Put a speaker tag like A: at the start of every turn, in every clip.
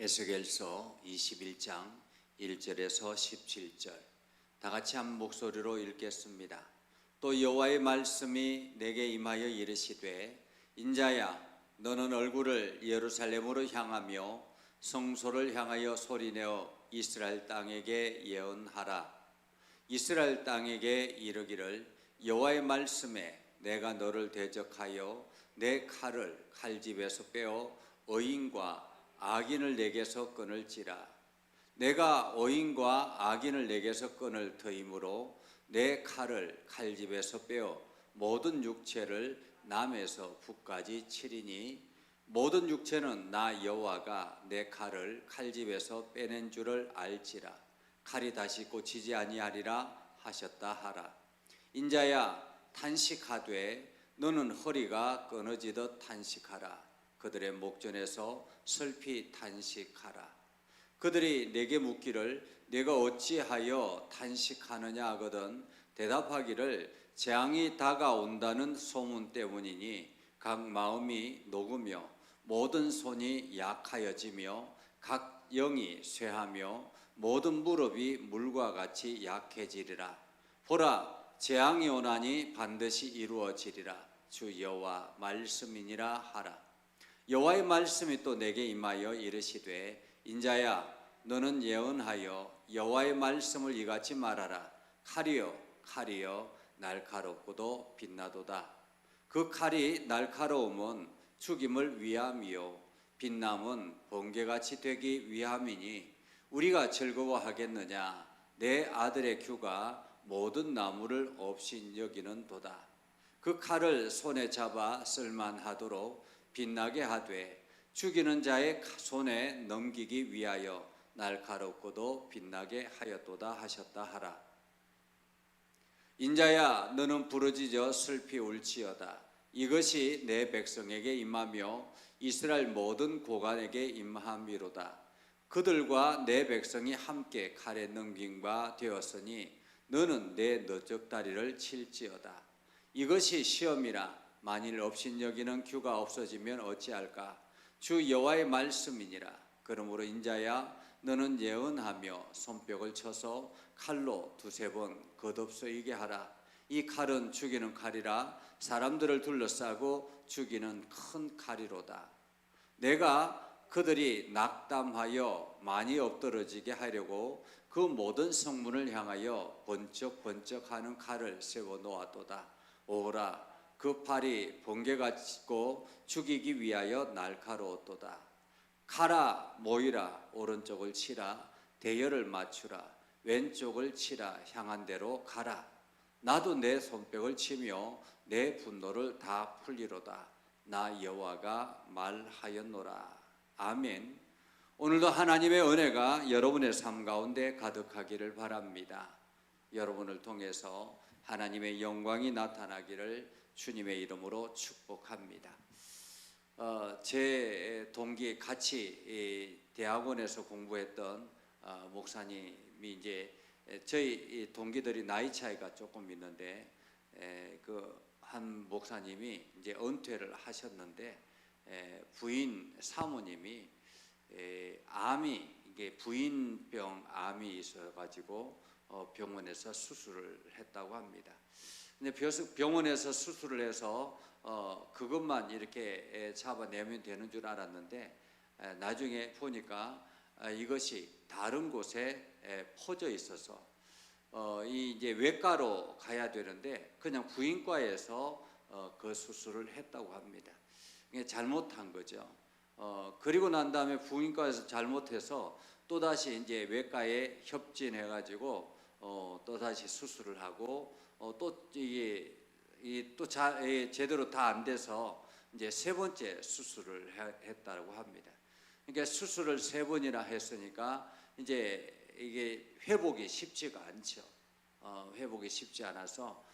A: 에스겔서 21장 1절에서 17절 다 같이 한 목소리로 읽겠습니다. 또 여호와의 말씀이 내게 임하여 이르시되 인자야 너는 얼굴을 예루살렘으로 향하며 성소를 향하여 소리내어 이스라엘 땅에게 예언하라. 이스라엘 땅에게 이르기를 여호와의 말씀에 내가 너를 대적하여 내 칼을 칼집에서 빼어 어인과 악인을 내게서 끊을지라. 내가 어인과 악인을 내게서 끊을 터이므로 내 칼을 칼집에서 빼어 모든 육체를 남에서 북까지 치리니 모든 육체는 나 여호와가 내 칼을 칼집에서 빼낸 줄을 알지라. 칼이 다시 꽂히지 아니하리라 하셨다 하라. 인자야 탄식하되 너는 허리가 끊어지듯 탄식하라. 그들의 목전에서 슬피 탄식하라. 그들이 내게 묻기를 내가 어찌하여 탄식하느냐 하거든 대답하기를 재앙이 다가온다는 소문 때문이니 각 마음이 녹으며 모든 손이 약하여지며 각 영이 쇠하며 모든 무릎이 물과 같이 약해지리라. 보라 재앙이 오나니 반드시 이루어지리라. 주 여호와 말씀이니라 하라. 여호와의 말씀이 또 내게 임하여 이르시되 인자야 너는 예언하여 여호와의 말씀을 이같이 말하라. 칼이여 날카롭고도 빛나도다. 그 칼이 날카로움은 죽임을 위함이요 빛남은 번개같이 되기 위함이니 우리가 즐거워하겠느냐. 내 아들의 규가 모든 나무를 없인 여기는 도다. 그 칼을 손에 잡아 쓸만하도록 빛나게 하되 죽이는 자의 손에 넘기기 위하여 날카롭고도 빛나게 하였도다 하셨다 하라. 인자야 너는 부르짖어 슬피 울지어다. 이것이 내 백성에게 임하며 이스라엘 모든 고관에게 임함이로다. 그들과 내 백성이 함께 칼에 넘긴 바 되었으니 너는 내 너적다리를 칠지어다. 이것이 시험이라. 만일 없인 여기는 규가 없어지면 어찌할까. 주 여호와의 말씀이니라. 그러므로 인자야 너는 예언하며 손뼉을 쳐서 칼로 두세 번 겉없어이게 하라. 이 칼은 죽이는 칼이라. 사람들을 둘러싸고 죽이는 큰 칼이로다. 내가 그들이 낙담하여 많이 엎드러지게 하려고 그 모든 성문을 향하여 번쩍번쩍하는 칼을 세워 놓았도다. 오라 그 팔이 번개같고 죽이기 위하여 날카로웠도다. 칼아 모이라. 오른쪽을 치라. 대열을 맞추라. 왼쪽을 치라. 향한 대로 가라. 나도 내 손뼉을 치며 내 분노를 다 풀리로다. 나 여호와가 말하였노라. 아멘. 오늘도 하나님의 은혜가 여러분의 삶 가운데 가득하기를 바랍니다. 여러분을 통해서 하나님의 영광이 나타나기를 주님의 이름으로 축복합니다. 제 동기 같이 대학원에서 공부했던 목사님이 이제 저희 동기들이 나이 차이가 조금 있는데 그 한 목사님이 이제 은퇴를 하셨는데 부인 사모님이 암이 이게 부인병 암이 있어가지고 병원에서 수술을 했다고 합니다. 근데 병원에서 수술을 해서 그것만 이렇게 잡아내면 되는 줄 알았는데 나중에 보니까 이것이 다른 곳에 퍼져 있어서 이제 외과로 가야 되는데 그냥 부인과에서 그 수술을 했다고 합니다. 이게 잘못한 거죠. 그리고 난 다음에 부인과에서 잘못해서 또 다시 이제 외과에 협진해가지고 또 다시 수술을 하고 또 이게 또 제대로 다 안 돼서 이제 세 번째 수술을 했다고 합니다. 그러니까 수술을 세 번이나 했으니까 이제 이게 회복이 쉽지가 않죠. 회복이 쉽지 않아서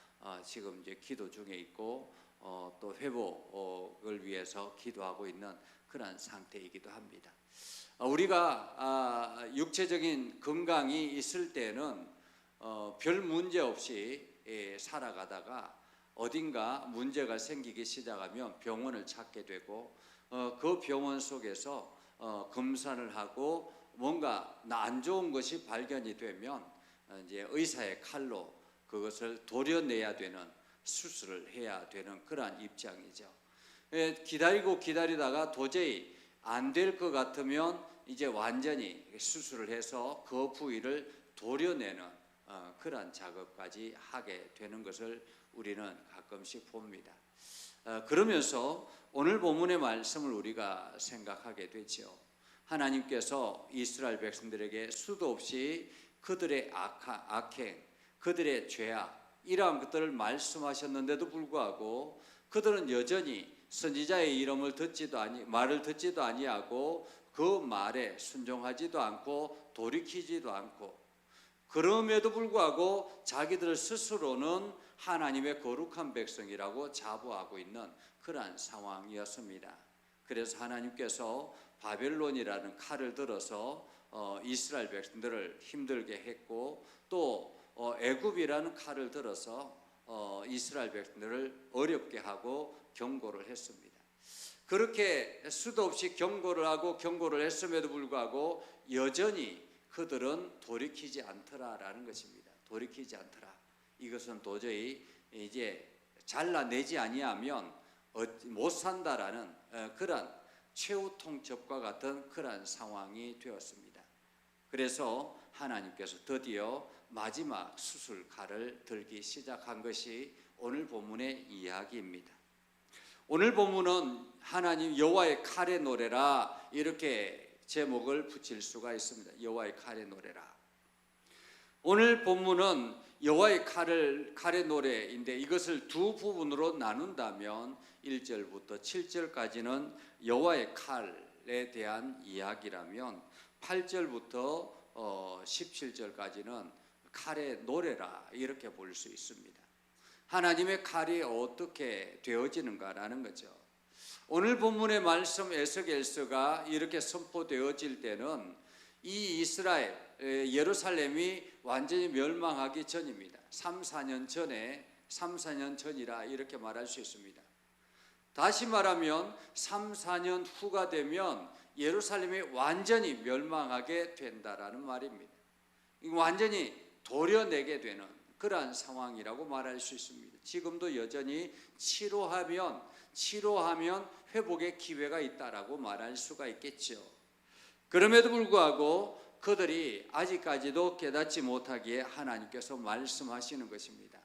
A: 지금 이제 기도 중에 있고 또 회복을 위해서 기도하고 있는 그런 상태이기도 합니다. 우리가 육체적인 건강이 있을 때는 별 문제 없이 살아가다가 어딘가 문제가 생기기 시작하면 병원을 찾게 되고 그 병원 속에서 검사를 하고 뭔가 안 좋은 것이 발견이 되면 이제 의사의 칼로 그것을 도려내야 되는 수술을 해야 되는 그러한 입장이죠. 기다리고 기다리다가 도저히 안 될 것 같으면 이제 완전히 수술을 해서 그 부위를 도려내는 그러한 작업까지 하게 되는 것을 우리는 가끔씩 봅니다. 그러면서 오늘 본문의 말씀을 우리가 생각하게 되죠. 하나님께서 이스라엘 백성들에게 수도 없이 그들의 악행, 그들의 죄악 이러한 것들을 말씀하셨는데도 불구하고 그들은 여전히 선지자의 말을 듣지도 아니하고 그 말에 순종하지도 않고 돌이키지도 않고, 그럼에도 불구하고 자기들 스스로는 하나님의 거룩한 백성이라고 자부하고 있는 그러한 상황이었습니다. 그래서 하나님께서 바벨론이라는 칼을 들어서 이스라엘 백성들을 힘들게 했고, 또 애굽이라는 칼을 들어서 이스라엘 백성들을 어렵게 하고 경고를 했습니다. 그렇게 수도 없이 경고를 하고 경고를 했음에도 불구하고 여전히 그들은 돌이키지 않더라라는 것입니다. 돌이키지 않더라. 이것은 도저히 이제 잘라내지 아니하면 못 산다라는 그런 최후 통첩과 같은 그런 상황이 되었습니다. 그래서 하나님께서 드디어 마지막 수술칼을 들기 시작한 것이 오늘 본문의 이야기입니다. 오늘 본문은 하나님 여호와의 칼의 노래라 이렇게 제목을 붙일 수가 있습니다. 여호와의 칼의 노래라. 오늘 본문은 여호와의 칼의 노래인데 이것을 두 부분으로 나눈다면 1절부터 7절까지는 여호와의 칼에 대한 이야기라면 8절부터 17절까지는 칼의 노래라 이렇게 볼 수 있습니다. 하나님의 칼이 어떻게 되어지는가라는 거죠. 오늘 본문의 말씀 에스겔서가 이렇게 선포되어질 때는 이 이스라엘 예루살렘이 완전히 멸망하기 전입니다. 3-4년 전이라 이렇게 말할 수 있습니다. 다시 말하면 3-4년 후가 되면 예루살렘이 완전히 멸망하게 된다라는 말입니다. 완전히 도려내게 되는 그러한 상황이라고 말할 수 있습니다. 지금도 여전히 치료하면 회복의 기회가 있다라고 말할 수가 있겠죠. 그럼에도 불구하고 그들이 아직까지도 깨닫지 못하기에 하나님께서 말씀하시는 것입니다.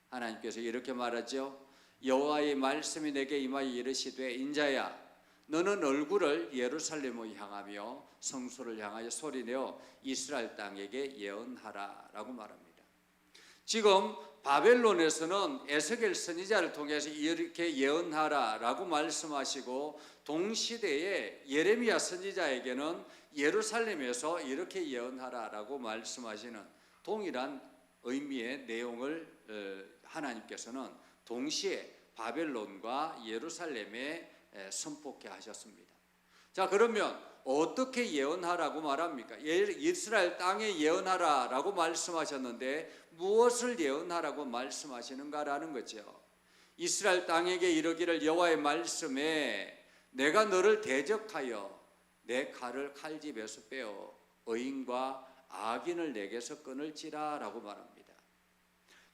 A: 하나님께서 이렇게 말하죠. 여호와의 말씀이 내게 임하여 이르시되 인자야 너는 얼굴을 예루살렘을 향하며 성소를 향하여 소리내어 이스라엘 땅에게 예언하라 라고 말합니다. 지금 바벨론에서는 에스겔 선지자를 통해서 이렇게 예언하라 라고 말씀하시고, 동시대에 예레미야 선지자에게는 예루살렘에서 이렇게 예언하라 라고 말씀하시는 동일한 의미의 내용을 하나님께서는 동시에 바벨론과 예루살렘에 선포케 하셨습니다. 자, 그러면 어떻게 예언하라고 말합니까? 이스라엘 땅에 예언하라 라고 말씀하셨는데 무엇을 예언하라고 말씀하시는가라는 거죠. 이스라엘 땅에게 이르기를 여호와의 말씀에 내가 너를 대적하여 내 칼을 칼집에서 빼어 의인과 악인을 내게서 끊을지라 라고 말합니다.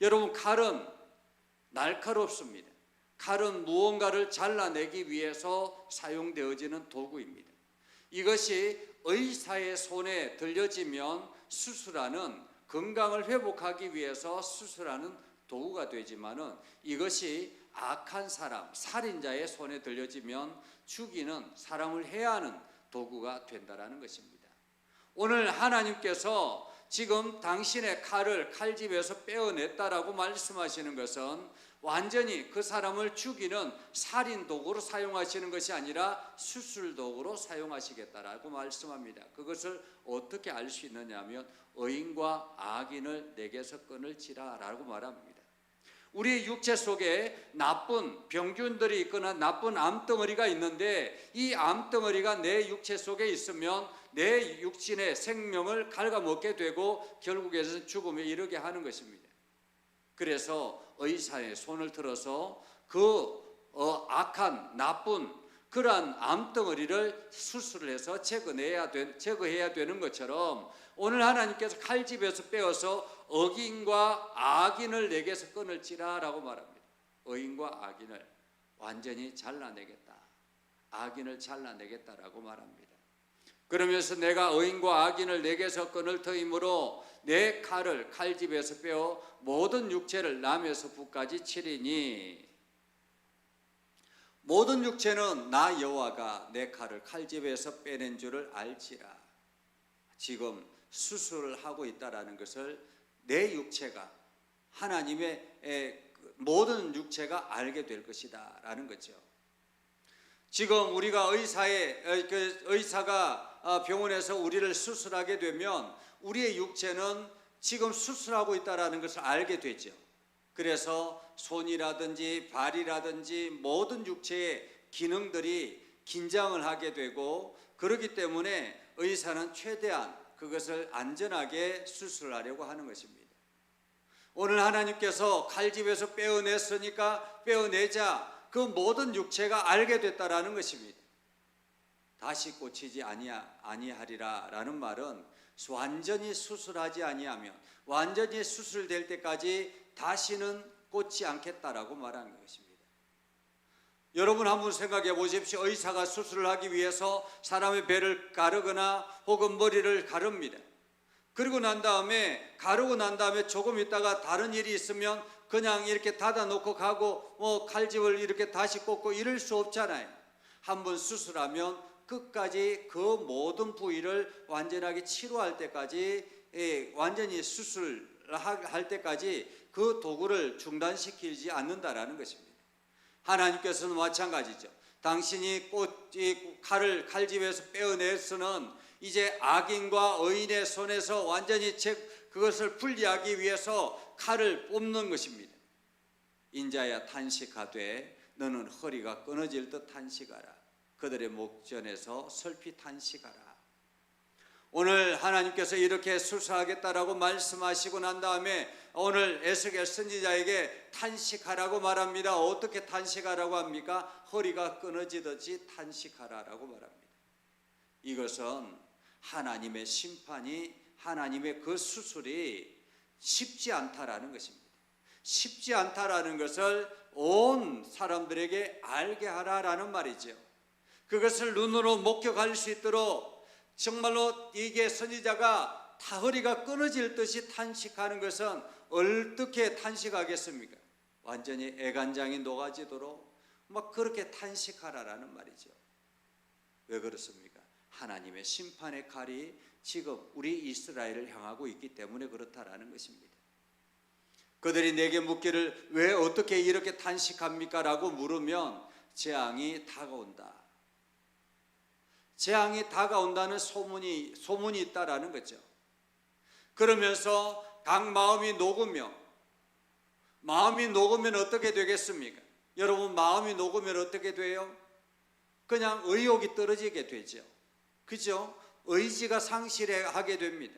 A: 여러분, 칼은 날카롭습니다. 칼은 무언가를 잘라내기 위해서 사용되어지는 도구입니다. 이것이 의사의 손에 들려지면 수술하는, 건강을 회복하기 위해서 수술하는 도구가 되지만은 이것이 악한 사람, 살인자의 손에 들려지면 죽이는, 사람을 해야 하는 도구가 된다라는 것입니다. 오늘 하나님께서 지금 당신의 칼을 칼집에서 빼어냈다라고 말씀하시는 것은 완전히 그 사람을 죽이는 살인 도구로 사용하시는 것이 아니라 수술 도구로 사용하시겠다라고 말씀합니다. 그것을 어떻게 알 수 있느냐 하면 의인과 악인을 내게서 끊을지라 라고 말합니다. 우리 육체 속에 나쁜 병균들이 있거나 나쁜 암덩어리가 있는데 이 암덩어리가 내 육체 속에 있으면 내 육신의 생명을 갉아먹게 되고 결국에는 죽음에 이르게 하는 것입니다. 그래서 의사의 손을 들어서 그 악한 나쁜 그러한 암덩어리를 수술을 해서 제거해야 되는 것처럼 오늘 하나님께서 칼집에서 빼어서 억인과 악인을 내게서 끊을지라라고 말합니다. 의인과 악인을 완전히 잘라내겠다. 악인을 잘라내겠다라고 말합니다. 그러면서 내가 의인과 악인을 내게서 끊을 터이므로 내 칼을 칼집에서 빼어 모든 육체를 남에서 부까지 치리니 모든 육체는 나 여호와가 내 칼을 칼집에서 빼낸 줄을 알지라. 지금 수술을 하고 있다라는 것을 내 육체가 하나님의 모든 육체가 알게 될 것이다 라는 거죠. 지금 우리가 의사가 병원에서 우리를 수술하게 되면 우리의 육체는 지금 수술하고 있다는 것을 알게 되죠. 그래서 손이라든지 발이라든지 모든 육체의 기능들이 긴장을 하게 되고 그렇기 때문에 의사는 최대한 그것을 안전하게 수술하려고 하는 것입니다. 오늘 하나님께서 칼집에서 빼어냈으니까 빼어내자 그 모든 육체가 알게 됐다라는 것입니다. 다시 고치지 아니하리라 라는 말은 완전히 수술하지 아니하면 완전히 수술될 때까지 다시는 꽂지 않겠다라고 말하는 것입니다. 여러분 한번 생각해 보십시오. 의사가 수술을 하기 위해서 사람의 배를 가르거나 혹은 머리를 가릅니다. 그리고 가르고 난 다음에 조금 있다가 다른 일이 있으면 그냥 이렇게 닫아놓고 가고 칼집을 이렇게 다시 꽂고 이럴 수 없잖아요. 한번 수술하면 끝까지 그 모든 부위를 완전하게 치료할 때까지 완전히 수술할 때까지 그 도구를 중단시키지 않는다라는 것입니다. 하나님께서는 마찬가지죠. 당신이 칼을 칼집에서 빼어내서는 이제 악인과 의인의 손에서 완전히 그것을 분리하기 위해서 칼을 뽑는 것입니다. 인자야 탄식하되 너는 허리가 끊어질 듯 탄식하라. 그들의 목전에서 슬피 탄식하라. 오늘 하나님께서 이렇게 수술하겠다라고 말씀하시고 난 다음에 오늘 에스겔 선지자에게 탄식하라고 말합니다. 어떻게 탄식하라고 합니까? 허리가 끊어지듯이 탄식하라라고 말합니다. 이것은 하나님의 심판이 하나님의 그 수술이 쉽지 않다라는 것입니다. 쉽지 않다라는 것을 온 사람들에게 알게 하라라는 말이죠. 그것을 눈으로 목격할 수 있도록 정말로 이게 선지자가 다 허리가 끊어질 듯이 탄식하는 것은 어떻게 탄식하겠습니까? 완전히 애간장이 녹아지도록 막 그렇게 탄식하라라는 말이죠. 왜 그렇습니까? 하나님의 심판의 칼이 지금 우리 이스라엘을 향하고 있기 때문에 그렇다라는 것입니다. 그들이 내게 묻기를 왜 어떻게 이렇게 탄식합니까? 라고 물으면 재앙이 다가온다. 재앙이 다가온다는 소문이 있다라는 거죠. 그러면서 각 마음이 녹으면 어떻게 되겠습니까? 여러분 마음이 녹으면 어떻게 돼요? 그냥 의욕이 떨어지게 되죠. 그죠? 의지가 상실하게 됩니다.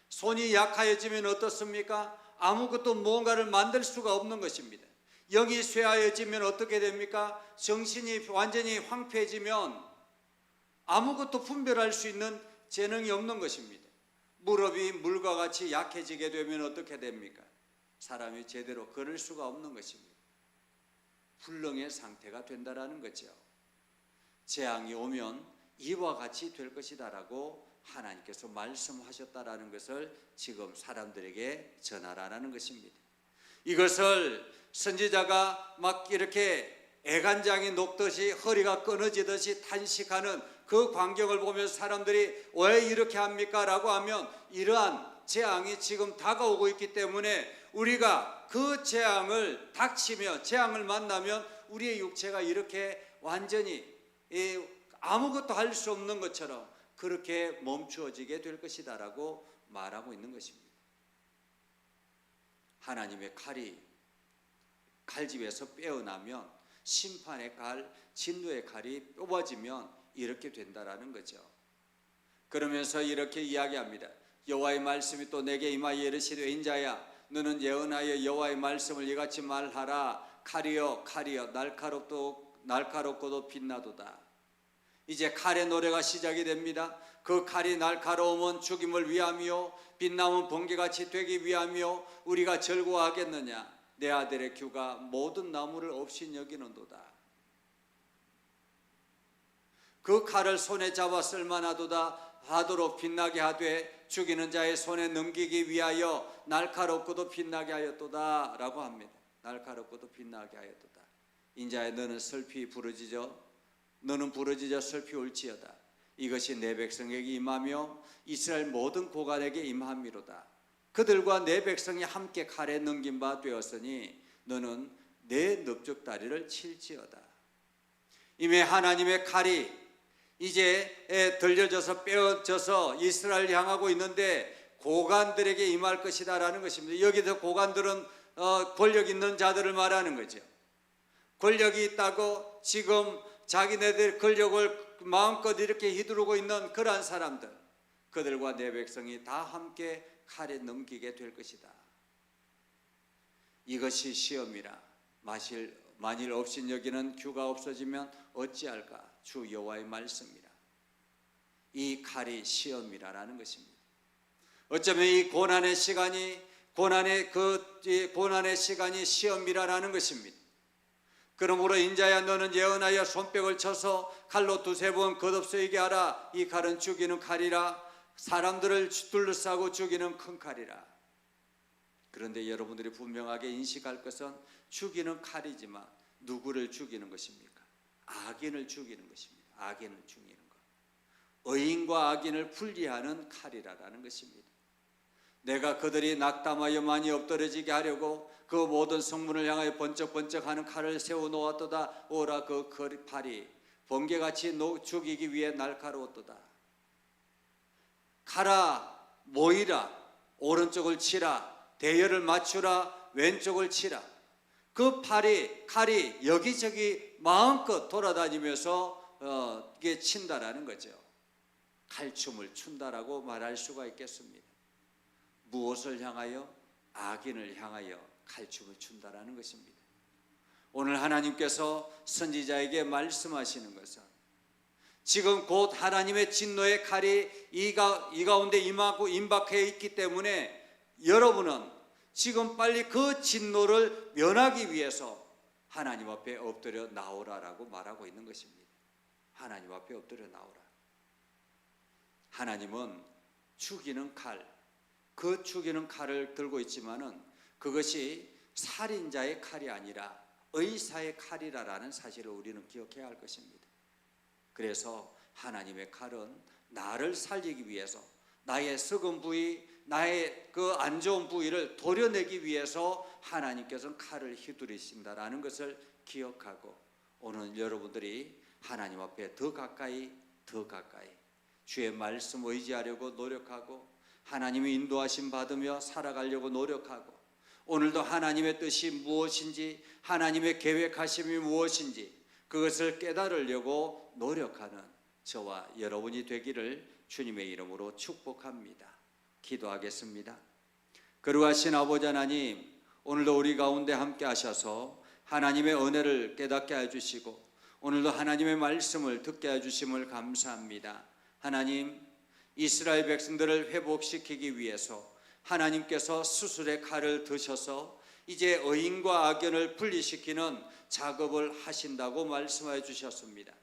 A: 손이 약해지면 어떻습니까? 아무것도 무언가를 만들 수가 없는 것입니다. 영이 쇠하여지면 어떻게 됩니까? 정신이 완전히 황폐해지면 아무것도 분별할 수 있는 재능이 없는 것입니다. 무릎이 물과 같이 약해지게 되면 어떻게 됩니까? 사람이 제대로 걸을 수가 없는 것입니다. 불능의 상태가 된다라는 거죠. 재앙이 오면 이와 같이 될 것이다라고 하나님께서 말씀하셨다라는 것을 지금 사람들에게 전하라는 것입니다. 이것을 선지자가 막 이렇게 애간장이 녹듯이 허리가 끊어지듯이 탄식하는 그 광경을 보면서 사람들이 왜 이렇게 합니까? 라고 하면 이러한 재앙이 지금 다가오고 있기 때문에 우리가 그 재앙을 닥치며 재앙을 만나면 우리의 육체가 이렇게 완전히 아무것도 할 수 없는 것처럼 그렇게 멈추어지게 될 것이다 라고 말하고 있는 것입니다. 하나님의 칼이 칼집에서 빼어나면 심판의 칼, 진노의 칼이 뽑아지면 이렇게 된다라는 거죠. 그러면서 이렇게 이야기합니다. 여호와의 말씀이 또 내게 임하여 이르시되 인자야 너는 예언하여 여호와의 말씀을 이같이 말하라. 칼이여 칼이여 날카롭고도 빛나도다. 이제 칼의 노래가 시작이 됩니다. 그 칼이 날카로우면 죽임을 위함이요 빛나면 번개같이 되기 위함이요 우리가 즐거워하겠느냐. 내 아들의 규가 모든 나무를 없이 여기는도다. 그 칼을 손에 잡아 쓸만하도다 하도록 빛나게 하되 죽이는 자의 손에 넘기기 위하여 날카롭고도 빛나게 하였도다 라고 합니다. 날카롭고도 빛나게 하였도다. 인자야 너는 슬피 부르짖어 너는 부르짖어 슬피 울지어다. 이것이 내 백성에게 임하며 이스라엘 모든 고관에게 임함이로다. 그들과 내 백성이 함께 칼에 넘긴 바 되었으니 너는 내 넓적다리를 칠지어다. 이미 하나님의 칼이 이제 들려져서 빼어져서 이스라엘 향하고 있는데 고관들에게 임할 것이다 라는 것입니다. 여기서 고관들은 권력 있는 자들을 말하는 거죠. 권력이 있다고 지금 자기네들 권력을 마음껏 이렇게 휘두르고 있는 그러한 사람들, 그들과 내 백성이 다 함께 칼에 넘기게 될 것이다. 이것이 시험이라 만일 없인 여기는 규가 없어지면 어찌할까? 주 여호와의 말씀이라. 이 칼이 시험이라는 것입니다. 어쩌면 이 고난의 시간이 시험이라는 것입니다. 그러므로 인자야 너는 예언하여 손뼉을 쳐서 칼로 두세 번 겉없어지게 하라. 이 칼은 죽이는 칼이라. 사람들을 둘러싸고 죽이는 큰 칼이라. 그런데 여러분들이 분명하게 인식할 것은 죽이는 칼이지만 누구를 죽이는 것입니까? 악인을 죽이는 것입니다. 악인을 죽이는 것. 의인과 악인을 분리하는 칼이라는 것입니다. 내가 그들이 낙담하여 많이 엎드러지게 하려고 그 모든 성문을 향하여 번쩍번쩍하는 칼을 세워놓았도다. 오라 그 팔이 번개같이 죽이기 위해 날카로웠도다. 가라 모이라 오른쪽을 치라 대열을 맞추라 왼쪽을 치라. 그 칼이 여기저기 마음껏 돌아다니면서 이게 친다라는 거죠. 칼춤을 춘다라고 말할 수가 있겠습니다. 무엇을 향하여? 악인을 향하여 칼춤을 춘다라는 것입니다. 오늘 하나님께서 선지자에게 말씀하시는 것은 지금 곧 하나님의 진노의 칼이 이 가운데 임박해 있기 때문에 여러분은 지금 빨리 그 진노를 면하기 위해서 하나님 앞에 엎드려 나오라라고 말하고 있는 것입니다. 하나님 앞에 엎드려 나오라. 하나님은 죽이는 칼, 그 죽이는 칼을 들고 있지만은 그것이 살인자의 칼이 아니라 의사의 칼이라는 사실을 우리는 기억해야 할 것입니다. 그래서 하나님의 칼은 나를 살리기 위해서 나의 썩은 부위, 나의 그 안 좋은 부위를 도려내기 위해서 하나님께서는 칼을 휘두르신다라는 것을 기억하고 오늘 여러분들이 하나님 앞에 더 가까이 주의 말씀 의지하려고 노력하고 하나님의 인도하심 받으며 살아가려고 노력하고 오늘도 하나님의 뜻이 무엇인지 하나님의 계획하심이 무엇인지 그것을 깨달으려고 노력하는 저와 여러분이 되기를 주님의 이름으로 축복합니다. 기도하겠습니다. 거룩하신 아버지 하나님, 오늘도 우리 가운데 함께 하셔서 하나님의 은혜를 깨닫게 해주시고 오늘도 하나님의 말씀을 듣게 해주심을 감사합니다. 하나님, 이스라엘 백성들을 회복시키기 위해서 하나님께서 수술의 칼을 드셔서 이제 의인과 악인을 분리시키는 작업을 하신다고 말씀해 주셨습니다.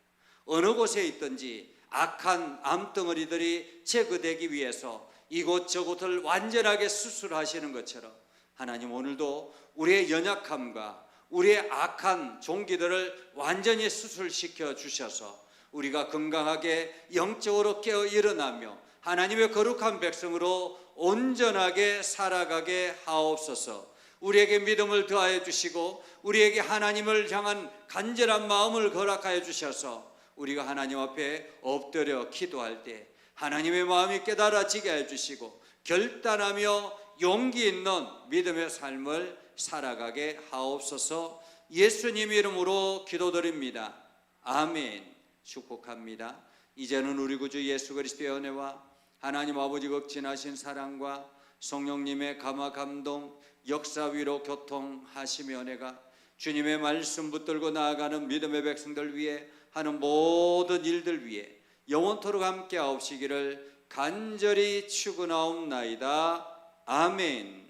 A: 어느 곳에 있든지 악한 암덩어리들이 제거되기 위해서 이곳저곳을 완전하게 수술하시는 것처럼 하나님 오늘도 우리의 연약함과 우리의 악한 종기들을 완전히 수술시켜 주셔서 우리가 건강하게 영적으로 깨어 일어나며 하나님의 거룩한 백성으로 온전하게 살아가게 하옵소서. 우리에게 믿음을 더하여 주시고 우리에게 하나님을 향한 간절한 마음을 허락하여 주셔서 우리가 하나님 앞에 엎드려 기도할 때 하나님의 마음이 깨달아지게 해주시고 결단하며 용기 있는 믿음의 삶을 살아가게 하옵소서. 예수님 이름으로 기도드립니다. 아멘. 축복합니다. 이제는 우리 구주 예수 그리스도의 은혜와 하나님 아버지 극진하신 사랑과 성령님의 감화 감동 역사 위로 교통하심의 은혜가 주님의 말씀 붙들고 나아가는 믿음의 백성들 위해 하는 모든 일들 위해 영원토록 함께 하옵시기를 간절히 축원하옵나이다. 아멘.